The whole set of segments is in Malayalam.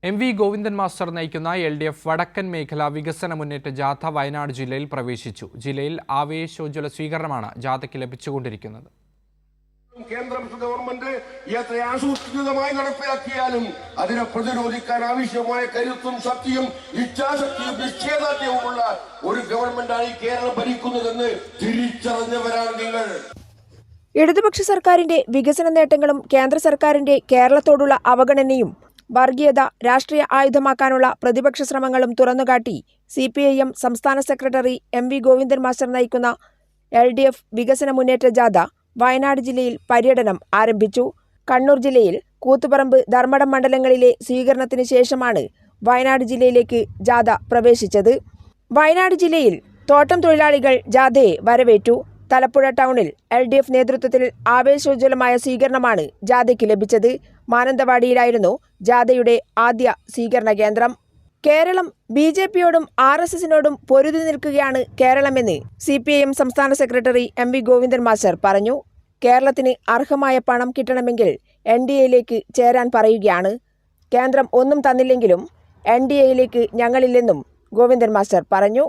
എം.വി. ഗോവിന്ദൻ മാസ്റ്റർ നയിക്കുന്ന എൽ.ഡി.എഫ് വടക്കൻ മേഖല വികസന മുന്നേറ്റ ജാഥ വയനാട് ജില്ലയിൽ പ്രവേശിച്ചു. ജില്ലയിൽ ആവേശോജ്വല സ്വീകരണമാണ് ജാഥയ്ക്ക് ലഭിച്ചുകൊണ്ടിരിക്കുന്നത്. കേന്ദ്ര ഗവൺമെന്റ് എത്ര ആസൂത്രിതമായി നടപ്പിലാക്കിയാലും അതിനെ പ്രതിരോധിക്കാൻ ആവശ്യമായ കരുത്തും ശക്തിയും ഇച്ഛാശക്തിയും നിശ്ചയദാർഢ്യവുമുള്ള ഒരു ഗവൺമെന്റാണ് കേരളം ഭരിക്കുന്നതെന്ന് തിരിച്ചറിഞ്ഞവരാണ് നിങ്ങൾ. ഇടതുപക്ഷ സർക്കാരിന്റെ വികസന നേട്ടങ്ങളും കേന്ദ്ര സർക്കാരിന്റെ കേരളത്തോടുള്ള അവഗണനയും വർഗീയത രാഷ്ട്രീയ ആയുധമാക്കാനുള്ള പ്രതിപക്ഷ ശ്രമങ്ങളും തുറന്നുകാട്ടി CPIM സംസ്ഥാന സെക്രട്ടറി എം.വി. ഗോവിന്ദൻ മാസ്റ്റർ നയിക്കുന്ന LDF വികസന മുന്നേറ്റ ജാഥ വയനാട് ജില്ലയിൽ പര്യടനം ആരംഭിച്ചു. കണ്ണൂർ ജില്ലയിൽ കൂത്തുപറമ്പ്, ധർമ്മടം മണ്ഡലങ്ങളിലെ സ്വീകരണത്തിന് ശേഷമാണ് വയനാട് ജില്ലയിലേക്ക് ജാഥ പ്രവേശിച്ചത്. വയനാട് ജില്ലയിൽ തോട്ടം തൊഴിലാളികൾ ജാഥയെ വരവേറ്റു. തലപ്പുഴ ടൗണിൽ LDF നേതൃത്വത്തിൽ ആവേശോജ്വലമായ സ്വീകരണമാണ് ജാഥയ്ക്ക് ലഭിച്ചത്. മാനന്തവാടിയിലായിരുന്നു ജാഥയുടെ ആദ്യ സ്വീകരണ കേന്ദ്രം. കേരളം BJPയോടും RSSനോടും പൊരുതി നിൽക്കുകയാണ് കേരളമെന്ന് CPIM സംസ്ഥാന സെക്രട്ടറി എം.വി. ഗോവിന്ദൻ മാസ്റ്റർ പറഞ്ഞു. കേരളത്തിന് അർഹമായ പണം കിട്ടണമെങ്കിൽ NDAയിലേക്ക് ചേരാൻ പറയുകയാണ്. കേന്ദ്രം ഒന്നും തന്നില്ലെങ്കിലും NDAയിലേക്ക് ഞങ്ങളില്ലെന്നും ഗോവിന്ദൻ മാസ്റ്റർ പറഞ്ഞു.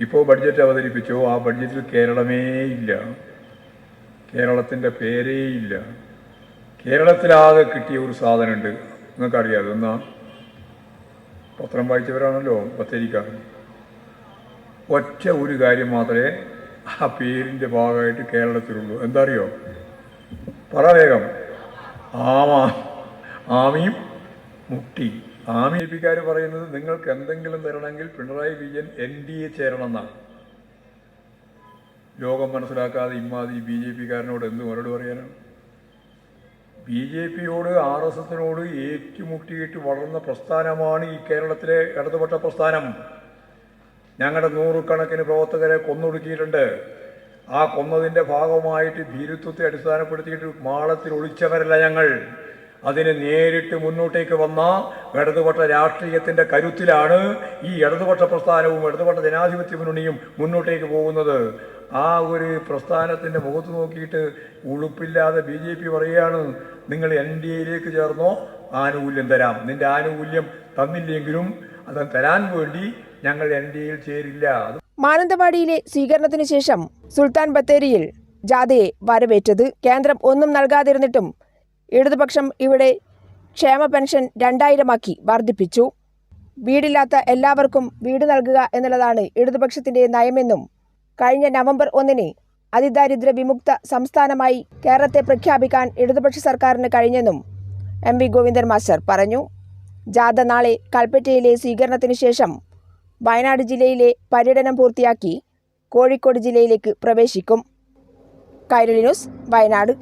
ഇപ്പോൾ ബഡ്ജറ്റ് അവതരിപ്പിച്ചു. ആ ബഡ്ജറ്റിൽ കേരളമേ ഇല്ല, കേരളത്തിൻ്റെ പേരേ ഇല്ല. കേരളത്തിലാകെ കിട്ടിയ ഒരു സാധനമുണ്ട്, നിങ്ങൾക്കറിയാതെ. എന്നാ പത്രം വായിച്ചവരാണല്ലോ ബത്തേരിക്കാർ. ഒറ്റ ഒരു കാര്യം മാത്രമേ ആ പേരിൻ്റെ ഭാഗമായിട്ട് കേരളത്തിലുള്ളൂ. എന്താ അറിയോ? പറ വേഗം. ആമിയും മുട്ടി. BJPക്കാർ പറയുന്നത് നിങ്ങൾക്ക് എന്തെങ്കിലും തരണമെങ്കിൽ പിണറായി വിജയൻ NDA ചേരണം എന്നാണ്. ലോകം മനസ്സിലാക്കാതെ ഇമ്മാതിരി BJPക്കാരനോട് എന്ത് മറുപടി പറയാനാണ്? BJPയോട് RSSനോട് ഏറ്റുമുട്ടിയിട്ട് വളർന്ന പ്രസ്ഥാനമാണ് ഈ കേരളത്തിലെ ഇടതുപക്ഷ പ്രസ്ഥാനം. ഞങ്ങളുടെ നൂറുകണക്കിന് പ്രവർത്തകരെ കൊന്നൊടുക്കിയിട്ടുണ്ട്. ആ കൊന്നതിൻ്റെ ഭാഗമായിട്ട് ഭീരുത്വത്തെ അടിസ്ഥാനപ്പെടുത്തിയിട്ട് മാളത്തിൽ ഒളിച്ചവരല്ല ഞങ്ങൾ. അതിന് നേരിട്ട് മുന്നോട്ടേക്ക് വന്ന ഇടതുപക്ഷ രാഷ്ട്രീയത്തിൻ്റെ കരുത്തിലാണ് ഈ ഇടതുപക്ഷ പ്രസ്ഥാനവും ഇടതുപക്ഷ ജനാധിപത്യ മുന്നണിയും മുന്നോട്ടേക്ക് പോകുന്നത്. ആ ഒരു പ്രസ്ഥാനത്തിൻ്റെ മുഖത്ത് നോക്കിയിട്ട് ഉളുപ്പില്ലാതെ BJP പറയുകയാണ്, നിങ്ങൾ NDAയിലേക്ക് ചേർന്നോ, ആനുകൂല്യം തരാം. നിന്റെ ആനുകൂല്യം തന്നില്ലെങ്കിലും അത് തരാൻ വേണ്ടി ഞങ്ങൾ NDAയിൽ ചേരില്ല. മാനന്തവാടിയിലെ സ്വീകരണത്തിന് ശേഷം സുൽത്താൻ ബത്തേരിയിൽ ജാഥയെ വരവേറ്റത്. കേന്ദ്രം ഒന്നും നൽകാതിരുന്നിട്ടും ഇടതുപക്ഷം ഇവിടെ ക്ഷേമ പെൻഷൻ 2000 വർദ്ധിപ്പിച്ചു. വീടില്ലാത്ത എല്ലാവർക്കും വീട് നൽകുക എന്നുള്ളതാണ് ഇടതുപക്ഷത്തിന്റെ നയമെന്നും കഴിഞ്ഞ നവംബർ 1 അതിദാരിദ്ര്യ വിമുക്ത സംസ്ഥാനമായി കേരളത്തെ പ്രഖ്യാപിക്കാൻ ഇടതുപക്ഷ സർക്കാരിന് കഴിഞ്ഞെന്നും എം.വി. ഗോവിന്ദൻ മാസ്റ്റർ പറഞ്ഞു. ജാഥ നാളെ കൽപ്പറ്റയിലെ സ്വീകരണത്തിന് ശേഷം വയനാട് ജില്ലയിലെ പര്യടനം പൂർത്തിയാക്കി കോഴിക്കോട് ജില്ലയിലേക്ക് പ്രവേശിക്കും. കൈരളി ന്യൂസ്, വയനാട്.